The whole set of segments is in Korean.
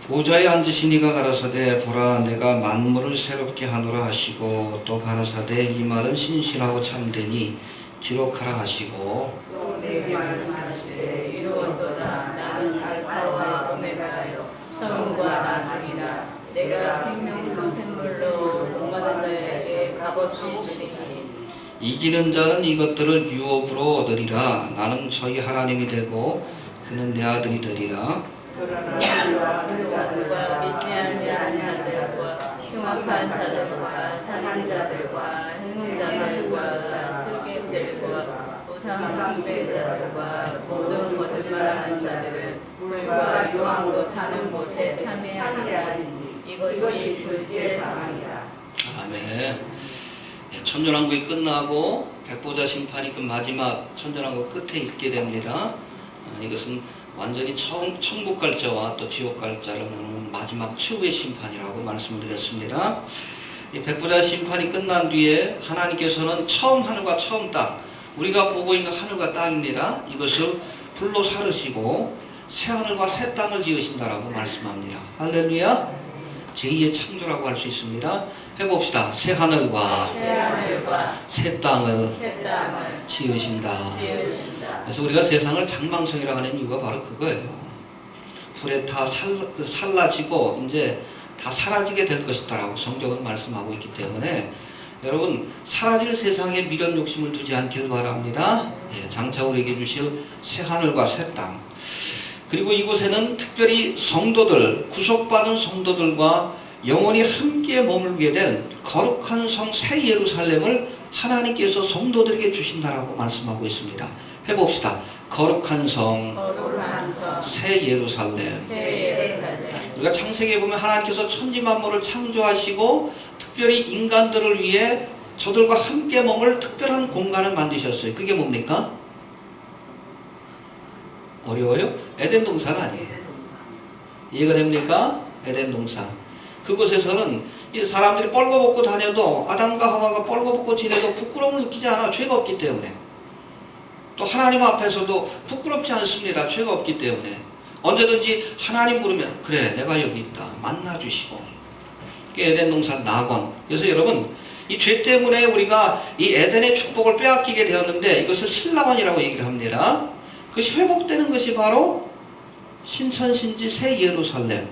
보좌에 앉으신 이가 가라사대 보라 내가 만물을 새롭게 하노라 하시고 또 가라사대 이 말은 신실하고 참되니 기록하라 하시고 또 내게 말씀하시되 이루었도다. 나는 알파와 오메가요 처음과 나중이라. 내가 생명수 샘물로 목마른 자에게 값없이 주리니 이기는 자는 이것들을 유업으로 얻으리라. 나는 저희 하나님이 되고 그는 내 아들이 되리라. 그러나 자들과 믿지 아니하는 자들과 흉악한 자들과 살인자들과 행운자들과 술객들과 우상숭배자들과 모든 거짓말하는 자들은 불과 유황도 타는 곳에 참여하리라. 이것이 둘째 사망이다. 아멘. 천년왕국이 끝나고 백보자 심판이 그 마지막 천년왕국 끝에 있게 됩니다. 이것은 완전히 천국 갈 자와 또 지옥 갈 자를 나누는 마지막 최후의 심판이라고 말씀을 드렸습니다. 이 백보자 심판이 끝난 뒤에 하나님께서는 처음 하늘과 처음 땅, 우리가 보고 있는 하늘과 땅입니다. 이것을 불로 사르시고 새 하늘과 새 땅을 지으신다라고 말씀합니다. 할렐루야. 제2의 창조라고 할 수 있습니다. 해봅시다. 새 하늘과 새 땅을 지으신다. 그래서 우리가 세상을 장망성이라고 하는 이유가 바로 그거예요. 불에 다 살라지고 이제 다 사라지게 될 것이다라고 성경은 말씀하고 있기 때문에 여러분 사라질 세상에 미련 욕심을 두지 않길 바랍니다. 장차 우리에게 주실 새 하늘과 새 땅, 그리고 이곳에는 특별히 성도들, 구속받은 성도들과 영원히 함께 머물게 된 거룩한 성 새 예루살렘을 하나님께서 성도들에게 주신다라고 말씀하고 있습니다. 해봅시다. 거룩한 성 새 예루살렘. 우리가 창세기에 보면 하나님께서 천지 만물을 창조하시고 특별히 인간들을 위해 저들과 함께 머물 특별한 공간을 만드셨어요. 그게 뭡니까? 어려워요? 에덴 동산 아니에요. 이해가 됩니까? 에덴 동산. 그곳에서는 이 사람들이 뻘거벗고 다녀도 아담과 하와가 뻘거벗고 지내도 부끄러움을 느끼지 않아. 죄가 없기 때문에. 또 하나님 앞에서도 부끄럽지 않습니다. 죄가 없기 때문에. 언제든지 하나님 부르면 그래 내가 여기 있다. 만나주시고. 그게 에덴 동산 낙원. 그래서 여러분 이 죄 때문에 우리가 이 에덴의 축복을 빼앗기게 되었는데 이것을 신낙원이라고 얘기를 합니다. 그것이 회복되는 것이 바로 신천신지 새 예루살렘,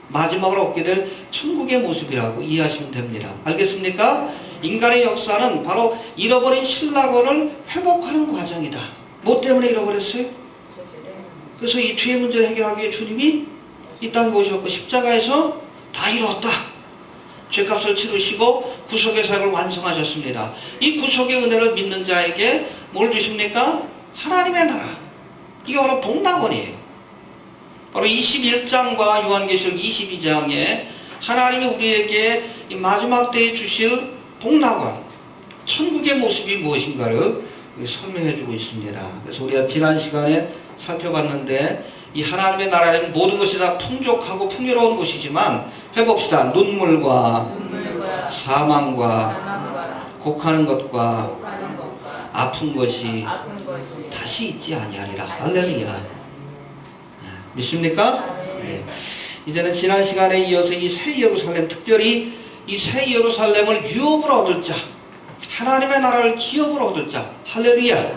마지막으로 얻게 될 천국의 모습이라고 이해하시면 됩니다. 알겠습니까? 인간의 역사는 바로 잃어버린 신낙원을 회복하는 과정이다. 뭐 때문에 잃어버렸어요? 그래서 이 죄의 문제를 해결하기 위해 주님이 이 땅에 오셨고 십자가에서 다 이루었다. 죄값을 치르시고 구속의 사역을 완성하셨습니다. 이 구속의 은혜를 믿는 자에게 뭘 주십니까? 하나님의 나라. 이게 바로 복낙원이에요. 바로 21장과 요한계시록 22장에 하나님이 우리에게 이 마지막 때에 주실 복낙원, 천국의 모습이 무엇인가를 설명해 주고 있습니다. 그래서 우리가 지난 시간에 살펴봤는데 이 하나님의 나라에는 모든 것이 다 풍족하고 풍요로운 곳이지만 해봅시다. 눈물과 사망과 곡하는 것과 아픈 것이 다시 있지 아니하리라. 할렐루야. 믿습니까? 네. 이제는 지난 시간에 이어서 이 새 예루살렘, 특별히 이 새 예루살렘을 유업으로 얻을 자, 하나님의 나라를 기업으로 얻을 자. 할렐루야.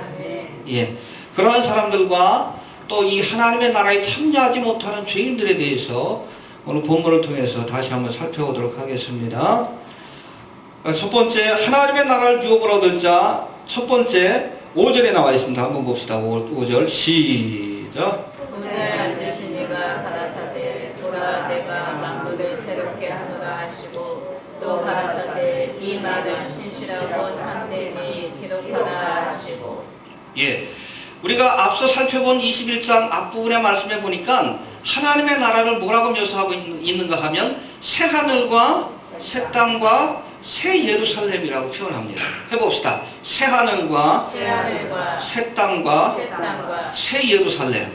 예. 그러한 사람들과 또 이 하나님의 나라에 참여하지 못하는 죄인들에 대해서 오늘 본문을 통해서 다시 한번 살펴보도록 하겠습니다. 첫 번째, 하나님의 나라를 유업으로 얻을 자. 첫 번째, 5절에 나와 있습니다. 한번 봅시다. 5절 시작. 보좌에 앉으신 이가 가라사대 보라 내가 만물을 새롭게 하노라 하시고 또 가라사대 이 말은 신실하고 참되니 기록하라 하시고. 예, 우리가 앞서 살펴본 21장 앞부분의 말씀에 보니까 하나님의 나라를 뭐라고 묘사하고 있는가 하면 새 하늘과 새 땅과 새 예루살렘이라고 표현합니다. 해봅시다. 새 하늘과 새 땅과 새 예루살렘.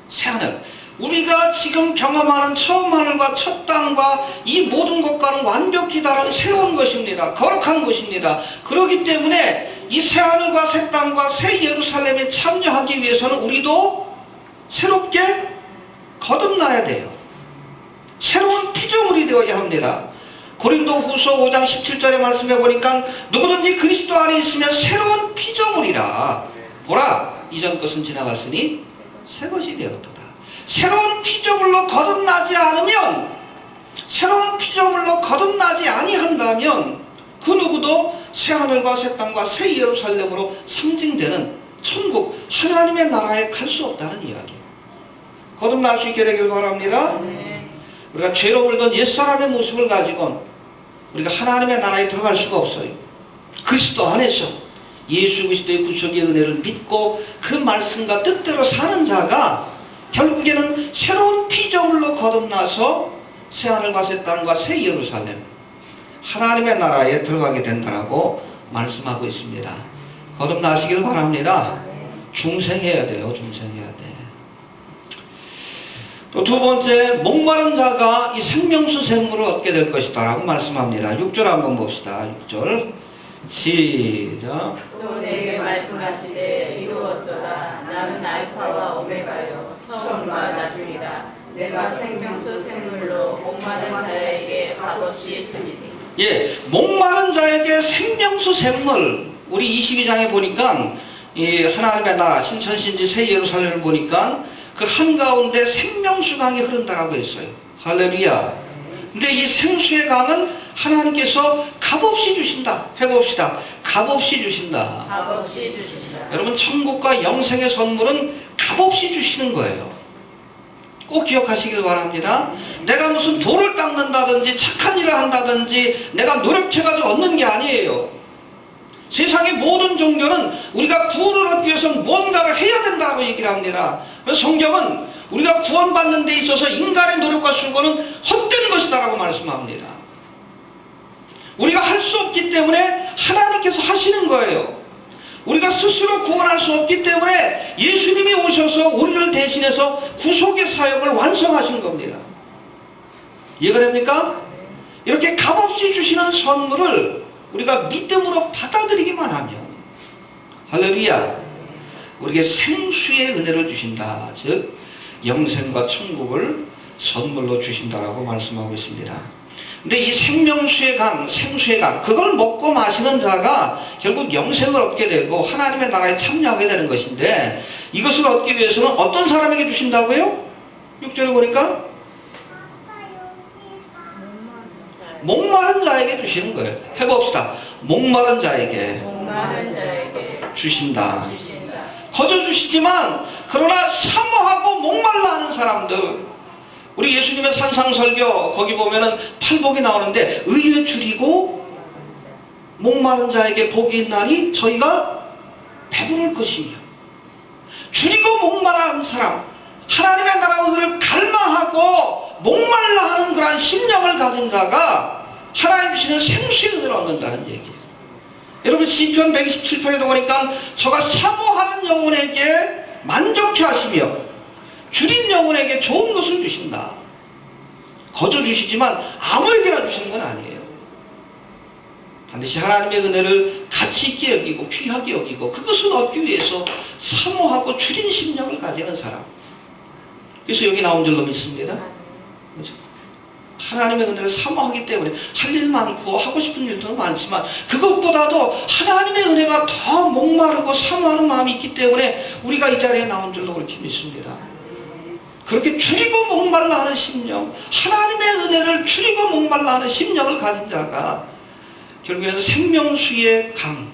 새 하늘. 우리가 지금 경험하는 처음 하늘과 첫 땅과 이 모든 것과는 완벽히 다른 새로운 것입니다. 거룩한 것입니다. 그렇기 때문에 이 새 하늘과 새 땅과 새 예루살렘에 참여하기 위해서는 우리도 새롭게 거듭나야 돼요. 새로운 피조물이 되어야 합니다. 고린도 후서 5장 17절의 말씀에 보니까 누구든지 그리스도 안에 있으면 새로운 피조물이라. 보라, 이전 것은 지나갔으니 새 것이 되었도다. 새로운 피조물로 거듭나지 않으면, 새로운 피조물로 거듭나지 아니한다면 그 누구도 새 하늘과 새 땅과 새 예루살렘으로 상징되는 천국 하나님의 나라에 갈 수 없다는 이야기예요. 거듭날 수 있게 되길 바랍니다. 우리가 죄로 물던 옛사람의 모습을 가지고 우리가 하나님의 나라에 들어갈 수가 없어요. 그리스도 안에서 예수 그리스도의 구속의 은혜를 믿고 그 말씀과 뜻대로 사는 자가 결국에는 새로운 피조물로 거듭나서 새 하늘과 새 땅과 새 예루살렘 하나님의 나라에 들어가게 된다고 말씀하고 있습니다. 거듭나시길 바랍니다. 중생해야 돼요. 중생해야 돼. 또 두 번째, 목마른 자가 이 생명수 샘물을 얻게 될 것이다 라고 말씀합니다. 6절 한번 봅시다. 6절 시작. 또 내게 말씀하시되 이루었도다. 나는 알파와 오메가요 처음과 나중이다. 내가 생명수 샘물로 목마른 자에게 값없이 주리니. 예, 목마른 자에게 생명수 샘물. 우리 22장에 보니까 이 하나님의 나라 신천신지 새 예루살렘을 보니까 그 한가운데 생명수 강이 흐른다라고 했어요. 할렐루야. 근데 이 생수의 강은 하나님께서 값없이 주신다. 해봅시다. 값없이 주신다. 값없이 주신다. 여러분, 천국과 영생의 선물은 값없이 주시는 거예요. 꼭 기억하시길 바랍니다. 내가 무슨 돌을 닦는다든지 착한 일을 한다든지 내가 노력해가지고 얻는 게 아니에요. 세상의 모든 종교는 우리가 구원을 얻기 위해서는 뭔가를 해야 된다고 얘기를 합니다. 그래서 성경은 우리가 구원받는 데 있어서 인간의 노력과 수고는 헛된 것이다라고 말씀합니다. 우리가 할 수 없기 때문에 하나님께서 하시는 거예요. 우리가 스스로 구원할 수 없기 때문에 예수님이 오셔서 우리를 대신해서 구속의 사역을 완성하신 겁니다. 이해가 됩니까? 이렇게 값없이 주시는 선물을 우리가 믿음으로 받아들이기만 하면, 할렐루야, 우리에게 생수의 은혜를 주신다. 즉 영생과 천국을 선물로 주신다라고 말씀하고 있습니다. 근데 이 생명수의 강, 생수의 강, 그걸 먹고 마시는 자가 결국 영생을 얻게 되고 하나님의 나라에 참여하게 되는 것인데, 이것을 얻기 위해서는 어떤 사람에게 주신다고요? 6절에 보니까 목마른 자에게 주시는 거예요. 해봅시다. 목마른 자에게 주신다. 거저 주시지만 그러나 사모하고 목말라 하는 사람들, 우리 예수님의 산상설교 거기 보면은 팔복이 나오는데 의에 줄이고 목마른 자에게 복이 있나니 저희가 배부를 것이며, 줄이고 목말라 하는 사람, 하나님의 나라 오기를 갈망하고 목말라 하는 그러한 심령을 가진 자가 하나님 주시는 생수의 은혜를 얻는다는 얘기예요. 여러분, 시편 127편에도 보니까 저가 사모하는 영혼에게 만족해 하시며 줄인 영혼에게 좋은 것을 주신다. 거저 주시지만 아무에게나 주시는 건 아니에요. 반드시 하나님의 은혜를 가치 있게 여기고 귀하게 여기고 그것을 얻기 위해서 사모하고 줄인 심령을 가지는 사람. 그래서 여기 나온 줄로 믿습니다. 그렇죠? 하나님의 은혜를 사모하기 때문에 할 일 많고 하고 싶은 일도 많지만 그것보다도 하나님의 은혜가 더 목마르고 사모하는 마음이 있기 때문에 우리가 이 자리에 나온 줄로 그렇게 믿습니다. 그렇게 줄이고 목말라 하는 심령, 하나님의 은혜를 줄이고 목말라 하는 심령을 가진 자가 결국에는 생명수의 강,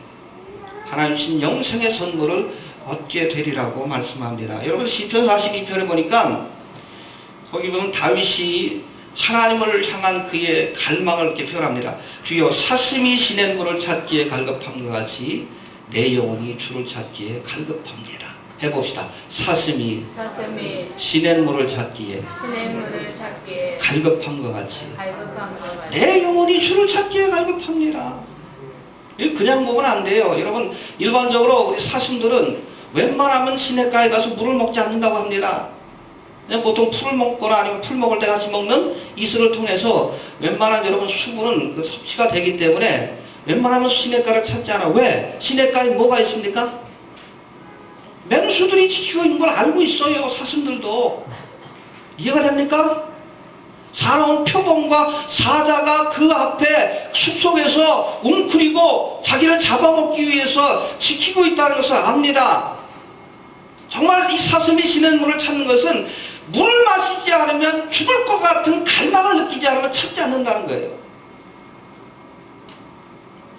하나님 주신 영생의 선물을 얻게 되리라고 말씀합니다. 여러분, 시편 42편에 보니까 거기 보면 다윗이 하나님을 향한 그의 갈망을 이렇게 표현합니다. 주여, 사슴이 시냇물을 찾기에 갈급함과 같이 내 영혼이 주를 찾기에 갈급합니다. 해봅시다. 사슴이 시냇물을 찾기에 갈급함과 같이 내 영혼이 주를 찾기에 갈급합니다. 그냥 보면 안 돼요. 여러분, 일반적으로 우리 사슴들은 웬만하면 시냇가에 가서 물을 먹지 않는다고 합니다. 그냥 보통 풀을 먹거나 아니면 풀 먹을 때 같이 먹는 이슬을 통해서 웬만한 여러분 수분은 그 섭취가 되기 때문에 웬만하면 시냇가를 찾지 않아. 왜? 시냇가에 뭐가 있습니까? 맹수들이 지키고 있는 걸 알고 있어요. 사슴들도. 이해가 됩니까? 사나운 표범과 사자가 그 앞에 숲속에서 웅크리고 자기를 잡아먹기 위해서 지키고 있다는 것을 압니다. 정말 이 사슴이 시냇물을 찾는 것은 물을 마시지 않으면 죽을 것 같은 갈망을 느끼지 않으면 찾지 않는다는 거예요.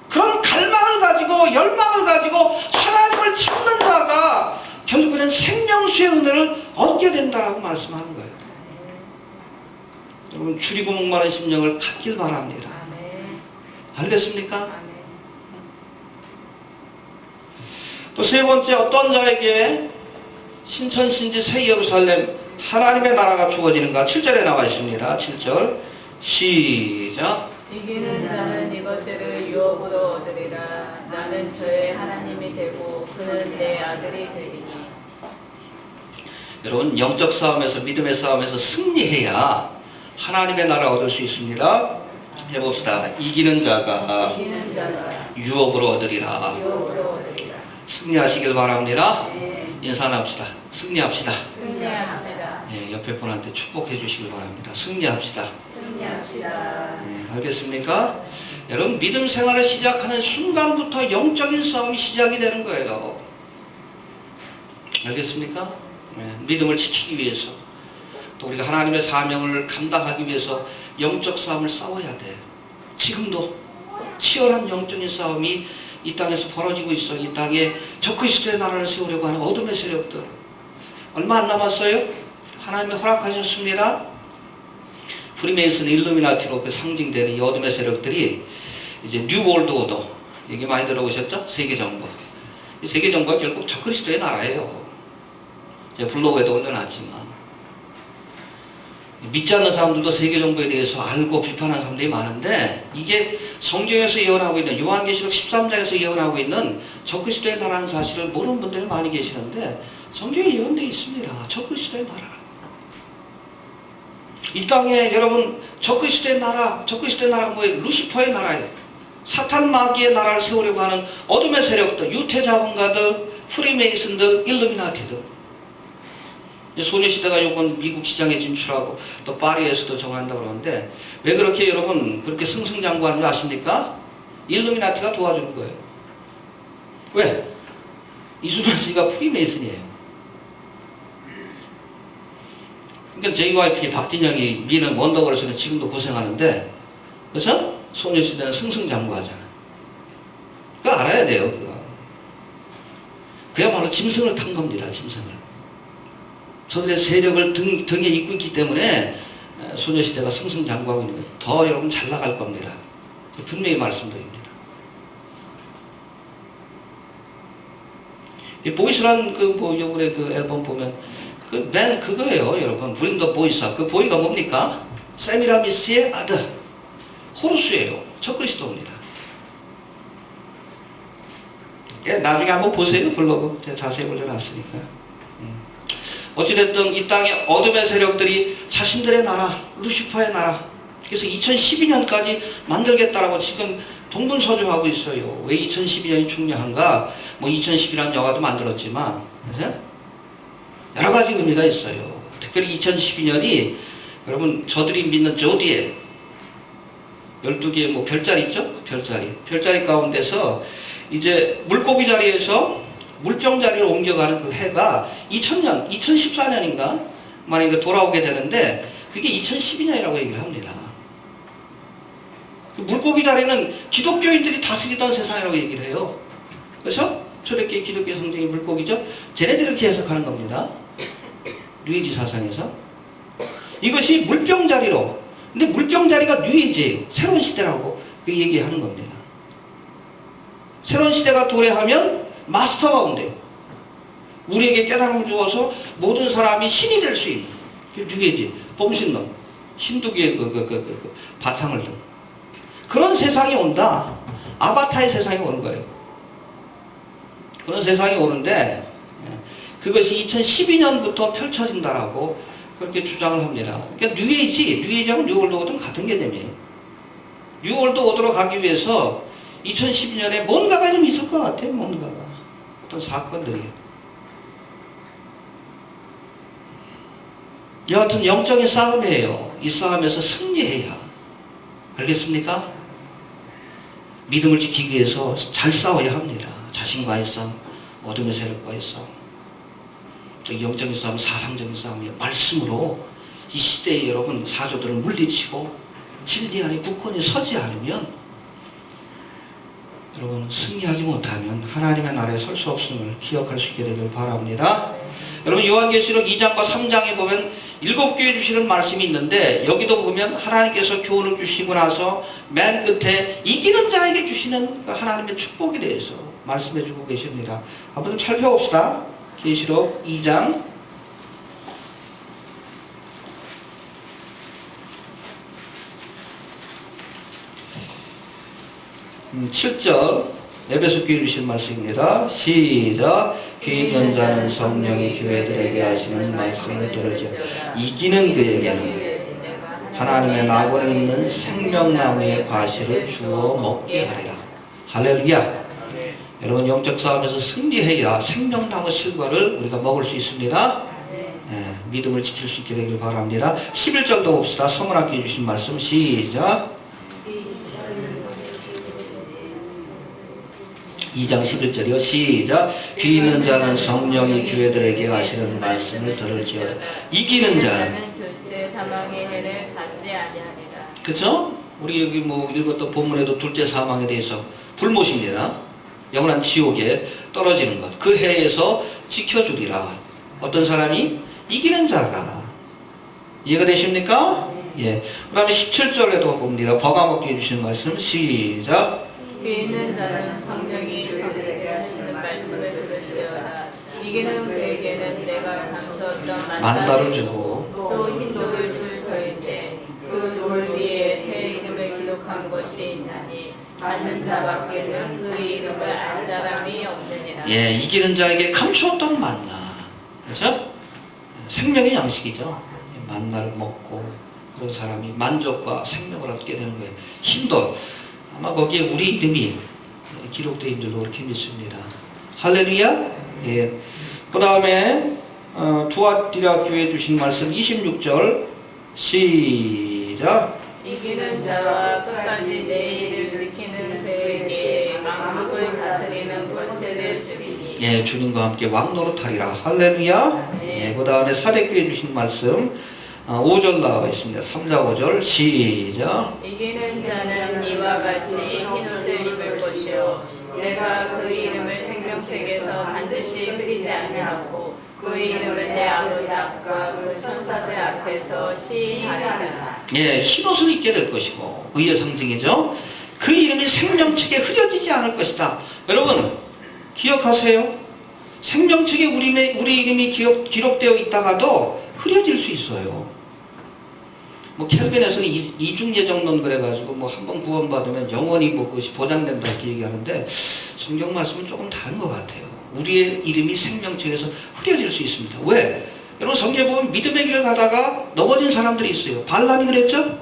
그런 갈망을 가지고 열망을 가지고 하나님을 찾는 자가 결국에는 생명수의 은혜를 얻게 된다라고 말씀하는 거예요. 여러분 줄이고 목마른 심령을 갖길 바랍니다. 알겠습니까? 또 세 번째, 어떤 자에게 신천신지 새 예루살렘 하나님의 나라가 주어지는가? 7절에 나와 있습니다. 7절 시작. 이기는 자는 이것들을 유업으로 얻으리라. 나는 저의 하나님이 되고 그는 내 아들이 되리니. 여러분 영적 싸움에서 믿음의 싸움에서 승리해야 하나님의 나라 얻을 수 있습니다. 해봅시다. 이기는 자가 유업으로 얻으리라. 승리하시길 바랍니다. 인사 나눕시다. 승리합시다. 예, 옆에 분한테 축복해 주시길 바랍니다. 승리합시다. 예, 알겠습니까? 여러분 믿음 생활을 시작하는 순간부터 영적인 싸움이 시작이 되는 거예요. 알겠습니까? 예, 믿음을 지키기 위해서 또 우리가 하나님의 사명을 감당하기 위해서 영적 싸움을 싸워야 돼요. 지금도 치열한 영적인 싸움이 이 땅에서 벌어지고 있어. 이 땅에 적그리스도의 나라를 세우려고 하는 어둠의 세력들. 얼마 안 남았어요? 하나님이 허락하셨습니다. 프리메이슨, 일루미나티로 그 상징되는 이 어둠의 세력들이 이제 뉴 월드 오더 얘기 많이 들어보셨죠? 세계정부. 이 세계정부가 결국 적그리스도의 나라예요. 제가 블로그에도 올려놨지만 믿지 않는 사람들도 세계정부에 대해서 알고 비판하는 사람들이 많은데 이게 성경에서 예언하고 있는 요한계시록 13장에서 예언하고 있는 적그리스도의 나라는 사실을 모르는 분들이 많이 계시는데 성경에 예언되어 있습니다. 적그리스도의 나라. 이 땅에 여러분 적그리스도의 나라가 뭐예요? 루시퍼의 나라예요. 사탄 마귀의 나라를 세우려고 하는 어둠의 세력들, 유태자본가들, 프리메이슨들, 일루미나티들. 소녀시대가 요번 미국 시장에 진출하고 또 파리에서도 정한다고 그러는데 왜 그렇게 여러분 그렇게 승승장구하는 줄 아십니까? 일루미나티가 도와주는 거예요. 왜? 이수만 씨가 프리메이슨이에요. 그러니까 JYP 박진영이 미는 원더걸스는 지금도 고생하는데 그래서 소녀시대는 승승장구하잖아. 그거 알아야 돼요. 그거. 그야말로 짐승을 탄 겁니다. 짐승을. 저들의 세력을 등에 입고 있기 때문에 소녀시대가 승승장구하고 있는 거예요. 더 여러분 잘 나갈 겁니다. 분명히 말씀드립니다. 이 보이스라는 요번에 그 앨범 보면 그거예요, 여러분. Bring the Boys Up. 그 보이가 뭡니까? 세미라미스의 아들. 호루스예요. 적그리스도입니다. 나중에 한번 보세요. 블로그. 제가 자세히 올려놨으니까. 어찌됐든 이 땅의 어둠의 세력들이 자신들의 나라, 루시퍼의 나라, 그래서 2012년까지 만들겠다라고 지금 동분서주하고 있어요. 왜 2012년이 중요한가? 뭐 2012년 영화도 만들었지만, 그죠? 여러 가지 의미가 있어요. 특별히 2012년이 여러분 저들이 믿는 조디에 12개의 뭐 별자리 있죠? 별자리 가운데서 이제 물고기 자리에서 물병 자리로 옮겨가는 그 해가 2000년, 2014년인가? 만약에 돌아오게 되는데 그게 2012년이라고 얘기를 합니다. 그 물고기 자리는 기독교인들이 다스리던 세상이라고 얘기를 해요. 그래서 초대교회 기독교 성경이 물고기죠. 쟤네들이 이렇게 해석하는 겁니다. 뉴에이지 사상에서. 이것이 물병 자리로. 근데 물병 자리가 뉴에이지예요. 새로운 시대라고 그 얘기하는 겁니다. 새로운 시대가 도래하면 마스터가 온대요. 우리에게 깨달음을 주어서 모든 사람이 신이 될 수 있는 뉴에이지, 봉신론, 힌두교의 그 바탕을 둔 그런 세상이 온다. 아바타의 세상이 오는 거예요. 그런 세상이 오는데 그것이 2012년부터 펼쳐진다라고 그렇게 주장을 합니다. 그러니까 뉴에이지하고 뉴월드 오더는 같은 개념이에요. 뉴월드 오더로 가기 위해서 2012년에 뭔가가 좀 있을 것 같아요. 뭔가가. 어떤 사건들이. 여하튼 영적인 싸움이에요. 이 싸움에서 승리해야. 알겠습니까? 믿음을 지키기 위해서 잘 싸워야 합니다. 자신과의 싸움, 어둠의 세력과의 싸움. 저 영적인 싸움, 사상적인 싸움이에요. 말씀으로 이 시대에 여러분 사조들을 물리치고 진리 안에 굳건히 서지 않으면 여러분 승리하지 못하면 하나님의 나라에 설 수 없음을 기억할 수 있게 되길 바랍니다. 여러분 요한계시록 2장과 3장에 보면 7교회 주시는 말씀이 있는데 여기도 보면 하나님께서 교훈을 주시고 나서 맨 끝에 이기는 자에게 주시는 하나님의 축복에 대해서 말씀해 주고 계십니다. 한번 좀 살펴봅시다. 계시록 2장 7절 에베소 교회 주신 말씀입니다. 시작. 귀 있는 자는 성령이 교회들에게 하시는 말씀을 들을지어다. 이기는 그에게는 하나님의 나무에 있는 생명나무의 과실을 주어 먹게 하리라. 할렐루야. 여러분 영적 싸움에서 승리해야 생명나무 실과를 우리가 먹을 수 있습니다. 믿음을 지킬 수 있게 되길 바랍니다. 11절도 봅시다. 서문학교에 주신 말씀 시작. 2장 11절이요. 시작. 귀 있는 자는 성령이 교회들에게 하시는 말씀을 들을지어다. 이기는 자는 둘째 사망의 해를 받지 아니하리라. 그렇죠? 우리 여기 뭐 읽었던 본문에도 둘째 사망에 대해서 불못입니다. 영원한 지옥에 떨어지는 것. 그 해에서 지켜주리라. 어떤 사람이? 이기는 자가. 이해가 되십니까? 예. 그 다음에 17절에도 봅니다. 버가목에 해주시는 말씀 시작. 귀 있는 자는 성령이 그에게 하시는 말씀을 들을지어다. 이기는 그에게는 내가 감추었던 만다를 주고 또 흰 돌을 줄 터인데 그 돌 위에 새 이름을 기록한 것이 있나니 받는 자밖에는 그 이름을 알 사람이 없느니라. 예, 이기는 자에게 감추었던 만나. 그렇죠? 생명의 양식이죠. 만나를 먹고 그런 사람이 만족과 생명을 얻게 되는 거예요. 흰돌. 아마 거기에 우리 이름이 기록되어 있는 줄로 그렇게 믿습니다. 할렐루야. 예. 그 다음에 두아디라 교회 주신 말씀 26절 시작. 이기는 자와 끝까지 내 일을 지키는 그에게 만국을 다스리는 권세를 주리니. 예, 주님과 함께 왕노릇하리라. 할렐루야. 예, 그 다음에 사대교회 주신 말씀 5절 나와 있습니다. 3, 4, 5절 시작. 이기는 자는 이와 같이 흰옷을 입을 것이요 내가 그 이름을 생명책에서 반드시 흐리지 아니하고 그 이름을 내 아버지 앞과 그 천사들 앞에서 시인하리라. 예, 흰옷을 입게 될 것이고 의의 상징이죠. 그 이름이 생명책에 흐려지지 않을 것이다. 여러분 기억하세요. 생명책에 우리 이름이 기록되어 있다가도 흐려질 수 있어요. 뭐 켈빈에서는 이중예정론 그래가지고 뭐 한번 구원받으면 영원히 뭐 그것이 보장된다 이렇게 얘기하는데 성경 말씀은 조금 다른 것 같아요. 우리의 이름이 생명책에서 흐려질 수 있습니다. 왜? 여러분 성경에 보면 믿음의 길을 가다가 넘어진 사람들이 있어요. 발람이 그랬죠?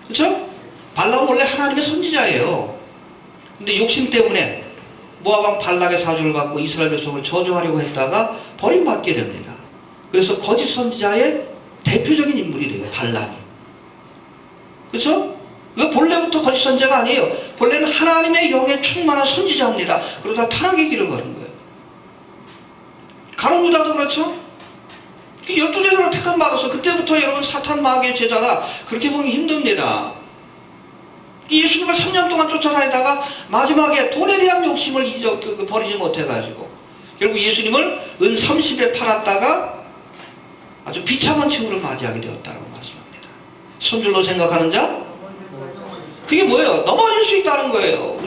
그렇죠? 발람은 원래 하나님의 선지자예요. 근데 욕심 때문에 모압 왕 발락의 사주를 받고 이스라엘 백성을 저주하려고 했다가 버림받게 됩니다. 그래서 거짓 선지자의 대표적인 인물이 돼요. 발람이. 그렇죠? 이거 본래부터 거짓 선지자가 아니에요. 본래는 하나님의 영에 충만한 선지자입니다. 그러다 타락의 길을 걸은 거예요. 가룟 유다도 그렇죠? 12제자를 택함 받아서 그때부터 여러분 사탄 마귀의 제자다. 그렇게 보면 힘듭니다. 예수님을 3년 동안 쫓아다니다가 마지막에 돈에 대한 욕심을 버리지 못해가지고 결국 예수님을 은 30에 팔았다가 아주 비참한 층으로 맞이하게 되었다고 말씀합니다. 손줄로 생각하는 자? 그게 뭐예요? 넘어질 수 있다는 거예요.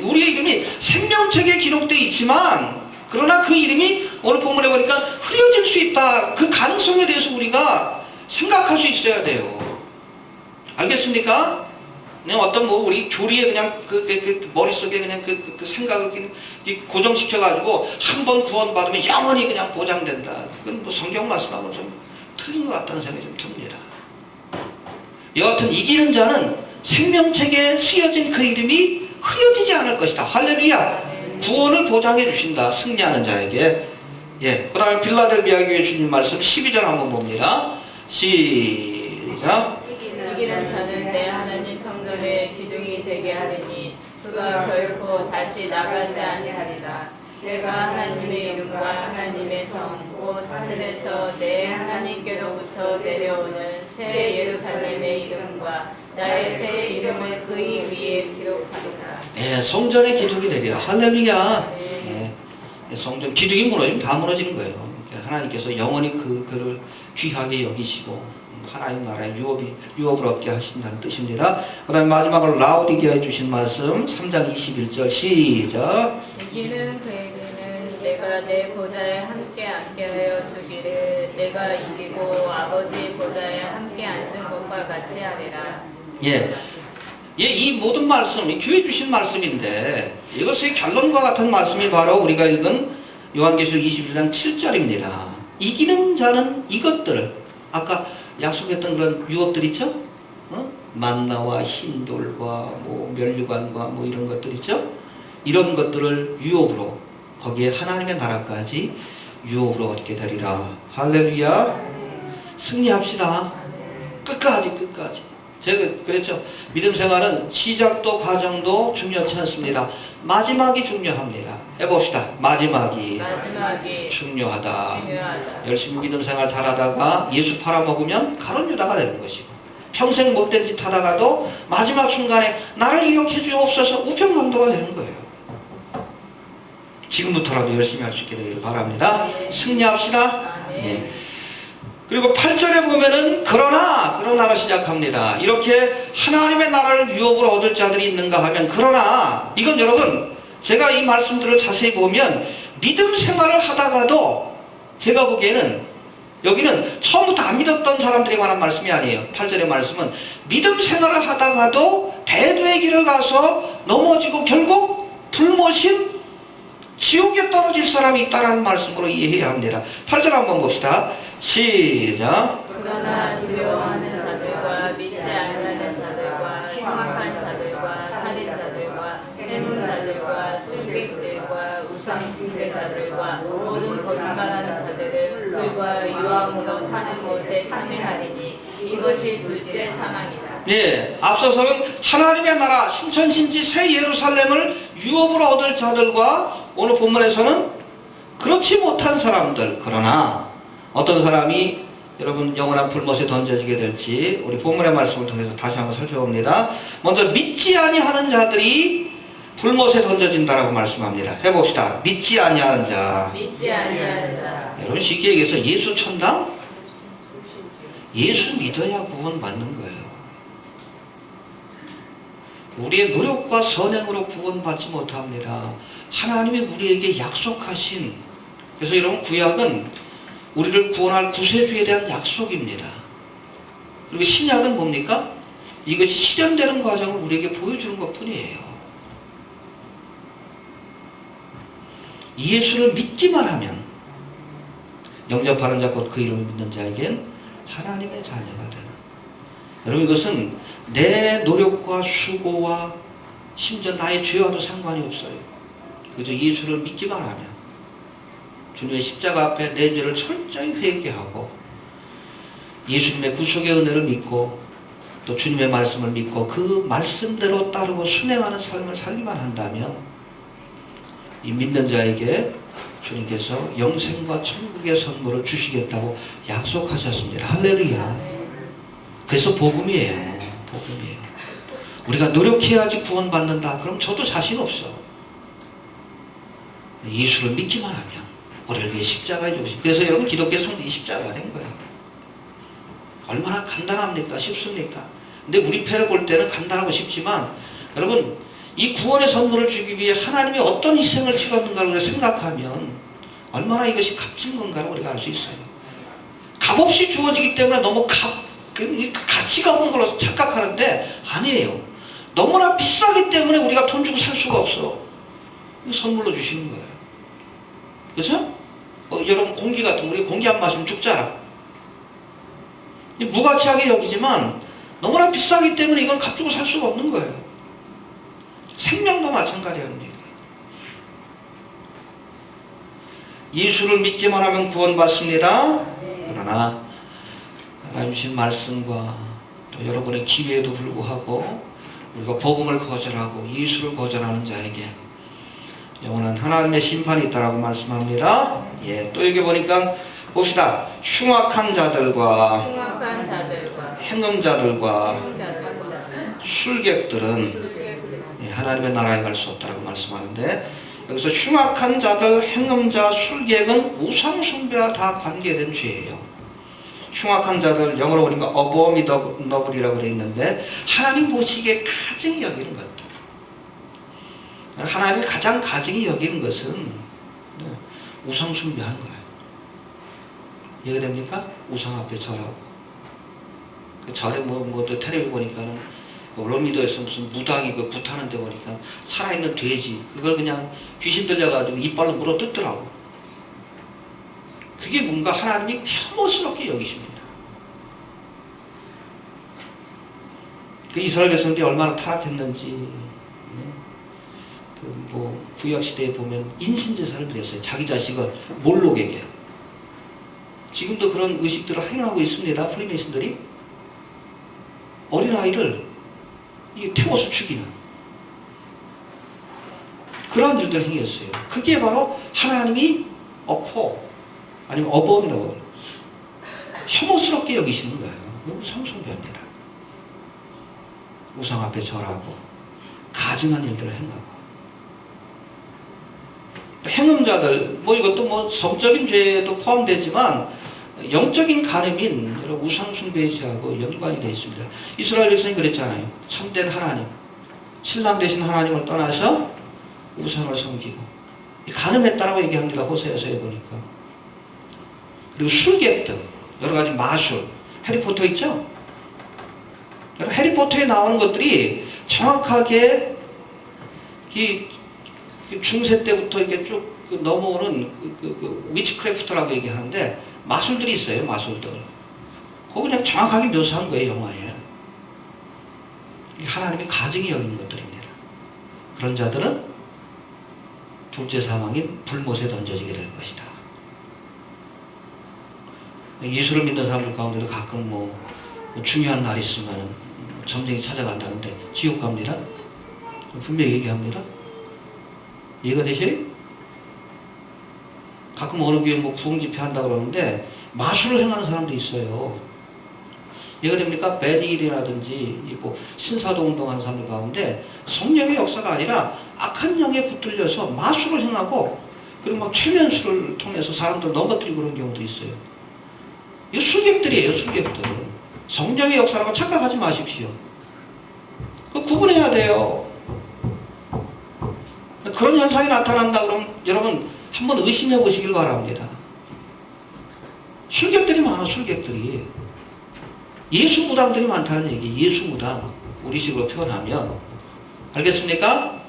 우리의 이름이 생명책에 기록되어 있지만 그러나 그 이름이 오늘 본문에 보니까 흐려질 수 있다. 그 가능성에 대해서 우리가 생각할 수 있어야 돼요. 알겠습니까? 그냥 어떤 우리 교리에 그냥 머릿속에 그냥 그 생각을 고정시켜가지고 한 번 구원받으면 영원히 그냥 보장된다. 그건 뭐 성경 말씀하고 좀 틀린 것 같다는 생각이 좀 듭니다. 여하튼 이기는 자는 생명책에 쓰여진 그 이름이 흐려지지 않을 것이다. 할렐루야. 구원을 보장해 주신다. 승리하는 자에게. 예. 그 다음에 빌라델비아 교회 주님 말씀 12절 한번 봅니다. 시작. 이기는 자는 내 하나님 성전의 기둥이 되게 하리니 그가 결코 다시 나가지 아니하리라. 내가 하나님의 이름과 하나님의 성 곧 하늘에서 내 하나님께로부터 내려오는 새 예루살렘의 이름과 나의 새 이름을 그의 위에 기록하리라. 예, 성전의 기둥이 되리라. 할렐루야. 예, 성전 기둥이 무너지면 다 무너지는 거예요. 하나님께서 영원히 그를 귀하게 여기시고 하나님 나라의 유업을 얻게 하신다는 뜻입니다. 그 다음에 마지막으로 라오디게아에 주신 말씀 3장 21절 시작. 이기는 그에게는 내가 내 보좌에 함께 앉게 하여 주기를 내가 이기고 아버지 보좌에 함께 앉은 것과 같이 하리라. 예, 이 모든 말씀, 이 교회 주신 말씀인데 이것의 결론과 같은 말씀이 바로 우리가 읽은 요한계시록 21장 7절입니다. 이기는 자는 이것들을 아까 약속했던 그런 유업들 있죠? 만나와 흰돌과 뭐 멸류관과 뭐 이런 것들 있죠? 이런 것들을 유업으로 거기에 하나님의 나라까지 유업으로 얻게 되리라. 할렐루야. 승리합시다. 끝까지. 제가 그랬죠. 믿음 생활은 시작도 과정도 중요치 않습니다. 마지막이 중요합니다. 해봅시다. 마지막이 중요하다. 열심히 믿음 생활 잘하다가 예수 팔아먹으면 가론 유다가 되는 것이고 평생 못된 짓 하다가도 마지막 순간에 나를 기억해 주옵소서 우편강도가 되는 거예요. 지금부터라도 열심히 할 수 있게 되기를 바랍니다. 승리합시다. 네. 그리고 8절에 보면은 그러나로 시작합니다. 이렇게 하나님의 나라를 유업으로 얻을 자들이 있는가 하면 그러나 이건 여러분 제가 이 말씀들을 자세히 보면 믿음 생활을 하다가도 제가 보기에는 여기는 처음부터 안 믿었던 사람들에 관한 말씀이 아니에요. 8절의 말씀은 믿음 생활을 하다가도 대도의 길을 가서 넘어지고 결국 불모신 지옥에 떨어질 사람이 있다는 말씀으로 이해해야 합니다. 8절 한번 봅시다. 시작. 그러나 두려워하는 자들과 믿지 않는 자들과 흉악한 자들과 살인자들과 해문자들과 술객들과 우상 숭배자들과 모든 거짓말하는 자들은 불과 유황으로 타는 곳에 참여하리니 이것이 둘째 사망이다. 예, 앞서서는 하나님의 나라 신천신지 새 예루살렘을 유업으로 얻을 자들과 오늘 본문에서는 그렇지 못한 사람들. 그러나 어떤 사람이 여러분 영원한 불못에 던져지게 될지 우리 본문의 말씀을 통해서 다시 한번 살펴봅니다. 먼저 믿지 아니하는 자들이 불못에 던져진다라고 말씀합니다. 해봅시다. 믿지 아니하는 자. 여러분 쉽게 얘기해서 예수 천당? 예수 믿어야 구원 받는 거예요. 우리의 노력과 선행으로 구원받지 못합니다. 하나님이 우리에게 약속하신, 그래서 여러분 구약은 우리를 구원할 구세주에 대한 약속입니다. 그리고 신약은 뭡니까? 이것이 실현되는 과정을 우리에게 보여주는 것 뿐이에요. 예수를 믿기만 하면 영접하는 자 곧 그 이름을 믿는 자에겐 하나님의 자녀가 되는. 여러분 이것은 내 노력과 수고와 심지어 나의 죄와도 상관이 없어요. 그저 예수를 믿기만 하면 주님의 십자가 앞에 내 죄를 철저히 회개하고 예수님의 구속의 은혜를 믿고 또 주님의 말씀을 믿고 그 말씀대로 따르고 순행하는 삶을 살기만 한다면 이 믿는 자에게 주님께서 영생과 천국의 선물을 주시겠다고 약속하셨습니다. 할렐루야. 그래서 복음이에요. 복음이에요. 우리가 노력해야지 구원받는다. 그럼 저도 자신 없어. 예수를 믿기만 하면 우리를 위해 십자가에 죽으신. 그래서 여러분 기독교 성경이 십자가가 된 거예요. 얼마나 간단합니까? 쉽습니까? 근데 우리 패를 볼 때는 간단하고 쉽지만 여러분 이 구원의 선물을 주기 위해 하나님이 어떤 희생을 치렀는가를 생각하면 얼마나 이것이 값진 건가를 우리가 알 수 있어요. 값없이 주어지기 때문에 너무 가치가 없는 걸로 착각하는데 아니에요. 너무나 비싸기 때문에 우리가 돈 주고 살 수가 없어. 선물로 주시는 거예요. 그렇죠? 여러분 공기 같은 우리 공기 안 마시면 죽잖아. 무가치하게 여기지만 너무나 비싸기 때문에 이건 값주고 살 수가 없는 거예요. 생명도 마찬가지입니다. 예수를 믿기만 하면 구원받습니다. 그러나 하나님 주신 말씀과 또 여러분의 기회에도 불구하고 우리가 복음을 거절하고 예수를 거절하는 자에게 영원한 하나님의 심판이 있다라고 말씀합니다. 예, 또 여기 보니까 봅시다. 흉악한 자들과 행음자들과 술객들은 하나님의 나라에 갈 수 없다라고 말씀하는데, 여기서 흉악한 자들, 행음자, 술객은 우상숭배와 다 관계된 죄예요. 흉악한 자들, 영어로 보니까 abominable이라고 되어 있는데 하나님 보시기에 가증히 여기는 것들. 하나님이 가장 가증히 여기는 것은 우상숭배하는 거예요. 이해가 됩니까? 우상 앞에 절하고. 절에 또 텔레비 보니까는 롤미더에서 무슨 무당이 그 굿하는 데 보니까 살아있는 돼지, 그걸 그냥 귀신 들려가지고 이빨로 물어 뜯더라고. 그게 뭔가 하나님이 혐오스럽게 여기십니다. 그 이스라엘 백성들이 얼마나 타락했는지, 구약시대에 보면 인신제사를 드렸어요. 자기 자식을 몰록에게. 지금도 그런 의식들을 행하고 있습니다. 프리메이슨들이. 어린아이를 태워서 죽이는 그런 일들을 행했어요. 그게 바로 하나님이 아니면 어범이라고 혐오스럽게 여기시는 거예요. 너무 성숭배합니다. 우상 앞에 절하고 가증한 일들을 행하고. 행음자들, 이것도 성적인 죄에도 포함되지만 영적인 가늠인 여러 우상숭배의 죄하고 연관이 되어 있습니다. 이스라엘 백성이 그랬잖아요. 참된 하나님, 신랑 되신 하나님을 떠나서 우상을 섬기고 가늠했다라고 얘기합니다. 호세아서에 보니까. 그리고 술객들, 여러 가지 마술, 해리포터 있죠? 해리포터에 나오는 것들이 정확하게 이 중세 때부터 이렇게 쭉 넘어오는 위치크래프트라고 얘기하는데 마술들이 있어요. 마술들. 그거 그냥 정확하게 묘사한 거예요. 영화에. 하나님이 가증히 여기는 것들입니다. 그런 자들은 둘째 사망인 불못에 던져지게 될 것이다. 예수를 믿는 사람들 가운데도 가끔 중요한 날이 있으면 전쟁이 찾아간다는데 지옥 갑니다. 분명히 얘기합니다. 이해가 되시요? 가끔 어느 교회 부흥 집회 한다고 그러는데 마술을 행하는 사람도 있어요. 이해가 됩니까? 베니일이라든지 신사도 운동하는 사람들 가운데 성령의 역사가 아니라 악한 영에 붙들려서 마술을 행하고 그리고 최면술을 통해서 사람들 넘어뜨리고 그런 경우도 있어요. 이거 술객들이에요. 술객들. 성령의 역사라고 착각하지 마십시오. 그거 구분해야 돼요. 그런 현상이 나타난다 그러면 여러분 한번 의심해 보시길 바랍니다. 술객들이 많아. 술객들이. 예수 무당들이 많다는 얘기. 예수 무당. 우리식으로 표현하면. 알겠습니까?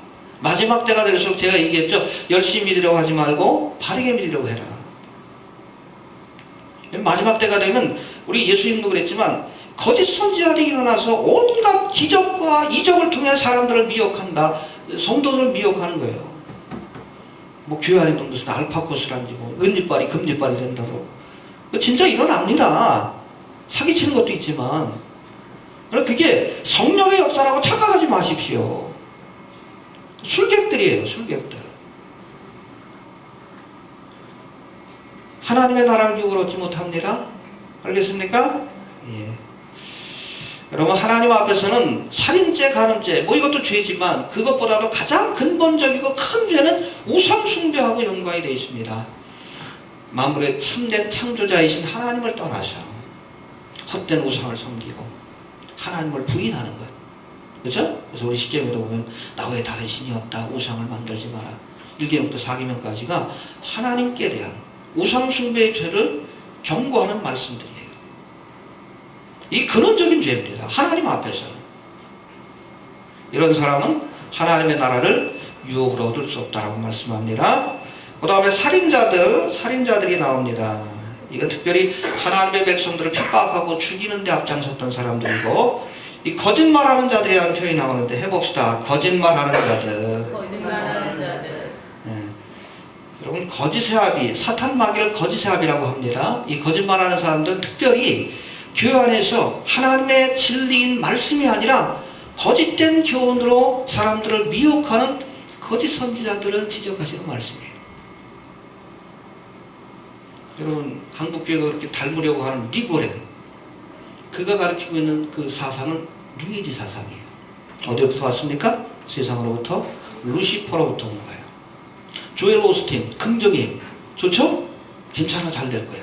마지막 때가 될수록 제가 얘기했죠. 열심히 믿으려고 하지 말고 바르게 믿으려고 해라. 마지막 때가 되면 우리 예수님도 그랬지만 거짓 선지자들이 일어나서 온갖 기적과 이적을 통해 사람들을 미혹한다. 성도들을 미혹하는 거예요. 교회 안에 무슨 알파고스란지 은이빨이 금이빨이 된다고. 진짜 일어납니다. 사기치는 것도 있지만. 그게 성령의 역사라고 착각하지 마십시오. 술객들이에요. 술객들. 하나님의 나라를 유혹을 얻지 못합니다. 알겠습니까? 예. 여러분 하나님 앞에서는 살인죄, 간음죄 이것도 죄지만 그것보다도 가장 근본적이고 큰 죄는 우상숭배하고 연관이 되어 있습니다. 만물의 참된 창조자이신 하나님을 떠나서 헛된 우상을 섬기고 하나님을 부인하는 것. 그렇죠? 그래서 우리 십계명에도 보면 나 외에 다른 신이 없다. 우상을 만들지 마라. 1계명부터 4계명까지가 하나님께 대한 우상숭배의 죄를 경고하는 말씀들이에요. 이 근원적인 죄입니다. 하나님 앞에서. 이런 사람은 하나님의 나라를 유혹으로 얻을 수 없다라고 말씀합니다. 그 다음에 살인자들이 나옵니다. 이건 특별히 하나님의 백성들을 핍박하고 죽이는 데 앞장섰던 사람들이고, 이 거짓말하는 자들이라는 표현이 나오는데 해봅시다. 거짓말하는 자들. 네. 여러분 거짓의 합이 사탄 마귀를 거짓의 합이라고 합니다. 이 거짓말하는 사람들은 특별히 교회 안에서 하나님의 진리인 말씀이 아니라 거짓된 교훈으로 사람들을 미혹하는 거짓 선지자들을 지적하시는 말씀이에요. 여러분, 한국교회가 그렇게 닮으려고 하는 리고렌, 그가 가르치고 있는 그 사상은 뉴에이지 사상이에요. 어디부터 왔습니까? 세상으로부터, 루시퍼로부터 온 거예요. 조엘 오스틴, 긍정이 좋죠? 괜찮아, 잘 될 거야.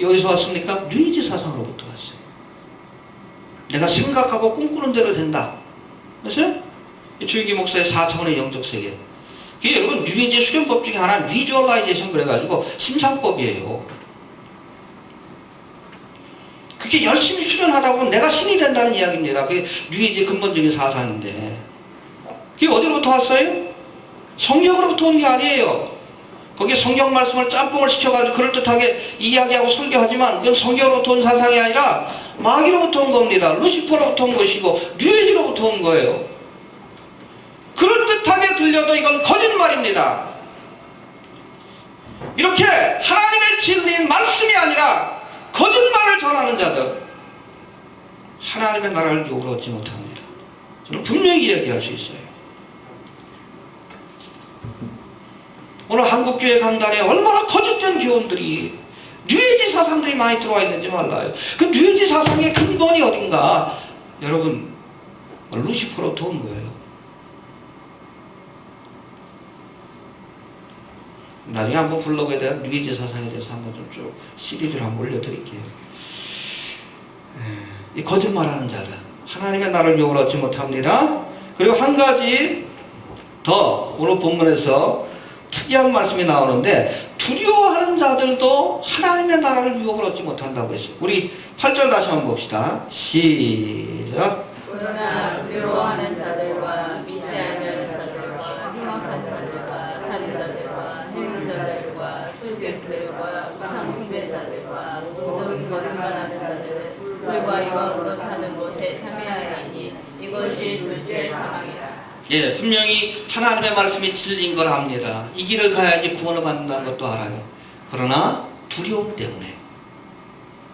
어디서 왔습니까? 뉴에이지 사상으로부터 왔어요. 내가 생각하고 꿈꾸는 대로 된다. 그렇죠? 조익기 목사의 4차원의 영적 세계. 그게 여러분 뉴에이지 수련법 중에 하나는 비주얼라이제이션 그래가지고 심상법이에요. 그게 열심히 수련하다 보면 내가 신이 된다는 이야기입니다. 그게 뉴에이지의 근본적인 사상인데. 그게 어디로부터 왔어요? 성경으로부터 온 게 아니에요. 거기에 성경 말씀을 짬뽕을 시켜가지고 그럴듯하게 이야기하고 설교하지만 그건 성경으로부터 온 사상이 아니라 마귀로부터 온 겁니다. 루시퍼로부터 온 것이고 뉴에이지로부터 온 거예요. 그럴듯하게 들려도 이건 거짓말입니다. 이렇게 하나님의 진리인 말씀이 아니라 거짓말을 전하는 자들, 하나님의 나라를 욕으로 얻지 못합니다. 저는 분명히 이야기할 수 있어요. 오늘 한국교회 강단에 얼마나 거짓된 교훈들이, 뉴에이지 사상들이 많이 들어와 있는지 몰라요. 그 뉴에이지 사상의 근본이 어딘가? 여러분, 루시퍼로부터 온 거예요. 나중에 한번 블로그에 대한 뉴에이지 사상에 대해서 한번 좀 쭉 시리즈를 한번 올려드릴게요. 이 거짓말하는 자들, 하나님의 나라를 욕을 얻지 못합니다. 그리고 한 가지 더 오늘 본문에서 특이한 말씀이 나오는데, 두려워하는 자들도 하나님의 나라를 유혹을 얻지 못한다고 했어요. 우리 8절 다시 한번 봅시다. 시작. 그러나 두려워하는 자들과 믿지 않는 자들과 흉악한 자들과 살인자들과 행음자들과 술객들과 우상숭배자들과 모든 거짓말하는 자들은 불과 이와 의논하는 못에 참여하리니 이것이 둘째 사망이라. 예, 분명히 하나님의 말씀이 진리인 걸 압니다. 이 길을 가야지 구원을 받는다는 것도 알아요. 그러나 두려움 때문에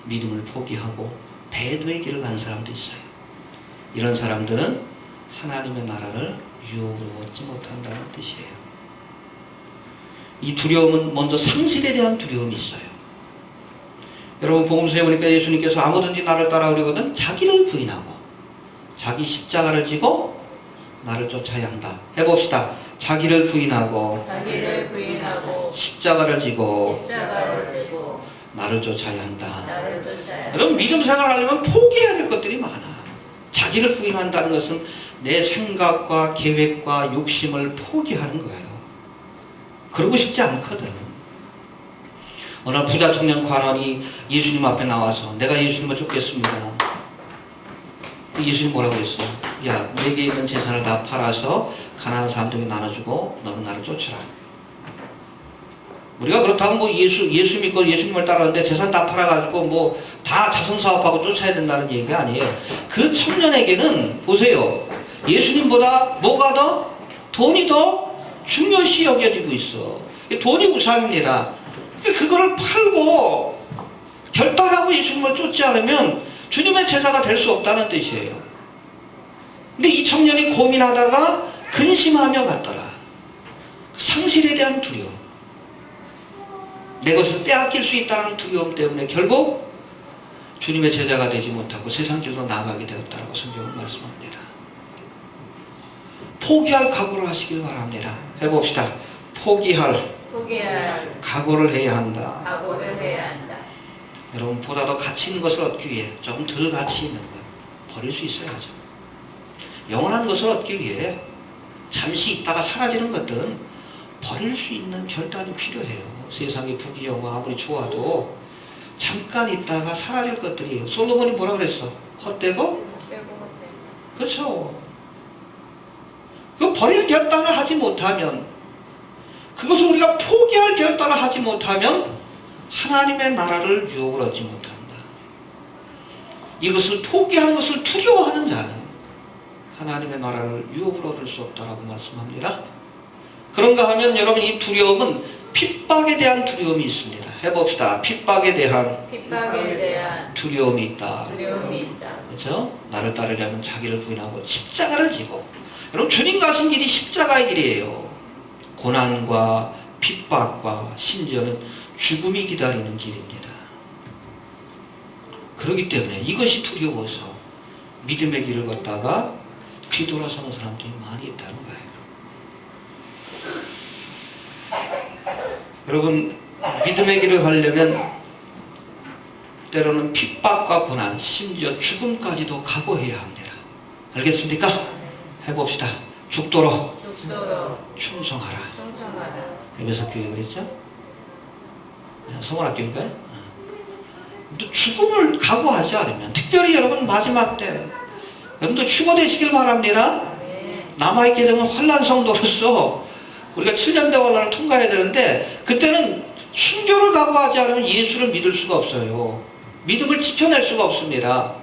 믿음을 포기하고 배도의 길을 가는 사람도 있어요. 이런 사람들은 하나님의 나라를 유혹으로 얻지 못한다는 뜻이에요. 이 두려움은 먼저 상실에 대한 두려움이 있어요. 여러분, 복음서에 보니까 예수님께서 아무든지 나를 따라오려거든 자기를 부인하고 자기 십자가를 지고 나를 쫓아야 한다. 해봅시다. 자기를 부인하고 십자가를 지고 나를 쫓아야 한다. 여러분, 믿음 생활하려면 포기해야 될 것들이 많아. 자기를 부인한다는 것은 내 생각과 계획과 욕심을 포기하는 거예요. 그러고 싶지 않거든. 어느 부자 청년 관원이 예수님 앞에 나와서 내가 예수님을 쫓겠습니다. 예수님 뭐라고 했어? 야, 내게 있는 재산을 다 팔아서 가난한 사람들에게 나눠주고 너는 나를 쫓으라. 우리가 그렇다고 뭐 예수 믿고 예수님을 따르는데 재산 다 팔아가지고 뭐 다 자선사업하고 쫓아야 된다는 얘기가 아니에요. 그 청년에게는 보세요. 예수님보다 뭐가 더? 돈이 더 중요시 여겨지고 있어. 돈이 우상입니다. 그거를 팔고 결단하고 예수님을 쫓지 않으면 주님의 제자가 될 수 없다는 뜻이에요. 근데 이 청년이 고민하다가 근심하며 갔더라. 상실에 대한 두려움, 내 것을 빼앗길 수 있다는 두려움 때문에 결국 주님의 제자가 되지 못하고 세상 길로 나가게 되었다고 성경은 말씀합니다. 포기할 각오를 하시길 바랍니다. 해봅시다. 포기할 각오를 해야 한다. 여러분, 보다 더 가치 있는 것을 얻기 위해 조금 덜 가치 있는 것 버릴 수 있어야죠. 영원한 것을 얻기 위해 잠시 있다가 사라지는 것들은 버릴 수 있는 결단이 필요해요. 세상의 부귀영화 아무리 좋아도 잠깐 있다가 사라질 것들이에요. 솔로몬이 뭐라 그랬어? 헛되고? 그렇죠. 그 버릴 결단을 하지 못하면, 그것을 우리가 포기할 결단을 하지 못하면 하나님의 나라를 유혹을 얻지 못한다. 이것을 포기하는 것을 두려워하는 자는 하나님의 나라를 유혹을 얻을 수 없다라고 말씀합니다. 그런가 하면 여러분, 이 두려움은 핍박에 대한 두려움이 있습니다. 해봅시다. 핍박에 대한 두려움이 있다. 그렇죠? 나를 따르려면 자기를 부인하고 십자가를 지고. 여러분 주님 가신 길이 십자가의 길이에요. 고난과 핍박과 심지어는 죽음이 기다리는 길입니다. 그렇기 때문에 이것이 두려워서 믿음의 길을 걷다가 뒤돌아서는 사람들이 많이 있다는 거예요. 여러분 믿음의 길을 가려면 때로는 핍박과 고난, 심지어 죽음까지도 각오해야 합니다. 알겠습니까? 해봅시다. 죽도록 충성하라. 에베소 교회 그랬죠? 성원학교인가요? 또 죽음을 각오하지 않으면, 특별히 여러분 마지막 때 여러분도 휴거되시길 바랍니다. 남아있게 되면 환난 성도로서 우리가 7년대 환난을 통과해야 되는데, 그때는 순교를 각오하지 않으면 예수를 믿을 수가 없어요. 믿음을 지켜낼 수가 없습니다.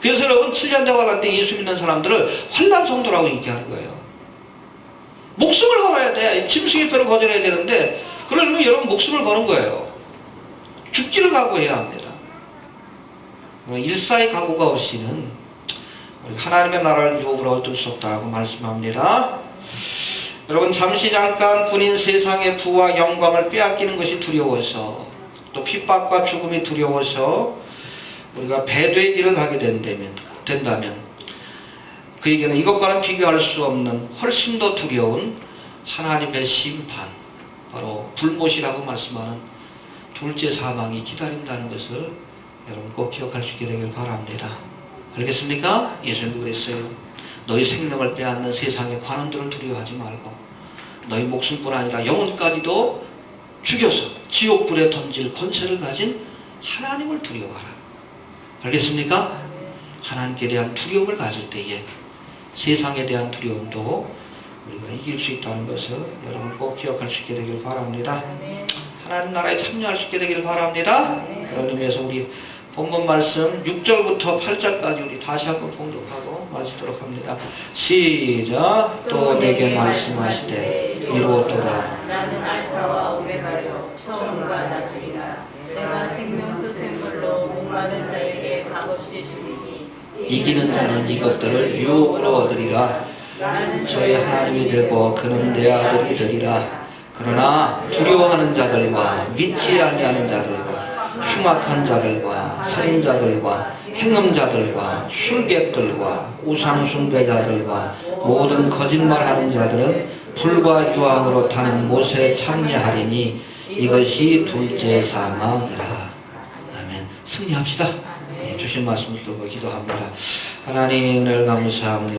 그래서 여러분 7년대 환난 때 예수 믿는 사람들을 환난 성도라고 얘기하는 거예요. 목숨을 걸어야 돼. 짐승의 표를 거절해야 되는데, 그러면 여러분 목숨을 거는 거예요. 죽기를 각오해야 합니다. 일사의 각오가 없이는 하나님의 나라를 유업으로 얻을 수 없다고 말씀합니다. 여러분 잠시 잠깐 본인 세상의 부와 영광을 빼앗기는 것이 두려워서, 또 핍박과 죽음이 두려워서 우리가 배도의 길을 가게 된다면 그에게는 이것과는 비교할 수 없는 훨씬 더 두려운 하나님의 심판, 바로 불못이라고 말씀하는 둘째 사망이 기다린다는 것을 여러분 꼭 기억할 수 있게 되길 바랍니다. 알겠습니까? 예수님도 그랬어요. 너희 생명을 빼앗는 세상의 관원들을 두려워하지 말고 너희 목숨뿐 아니라 영혼까지도 죽여서 지옥불에 던질 권세를 가진 하나님을 두려워하라. 알겠습니까? 하나님께 대한 두려움을 가질 때에 세상에 대한 두려움도 우리가 이길 수 있다는 것을 여러분 꼭 기억할 수 있게 되길 바랍니다. 하나님 나라에 참여할 수 있게 되길 바랍니다. 그런 의미에서 우리 본문 말씀 6절부터 8절까지 우리 다시 한번 봉독하고 마치도록 합니다. 시작. 또 내게 말씀하시되 이루었도다. 나는 알파와 오메가요 처음과 나중이라. 내가 생명 그 샘물로 목마른 자에게 값없이 주리니 이기는 자는 이것들을 유업으로 얻으리라. 나는 저의 하나님이 되고 그는 내 아들이 되리라. 그러나 두려워하는 자들과 믿지 아니하는 자들과 흉악한 자들과 살인자들과 행음자들과 술객들과 우상숭배자들과 모든 거짓말하는 자들은 불과 유황으로 타는 못에 참여하리니 이것이 둘째 사망이라. 아멘. 승리합시다. 주신 말씀을 듣고 기도합니다. 하나님 늘 감사합니다.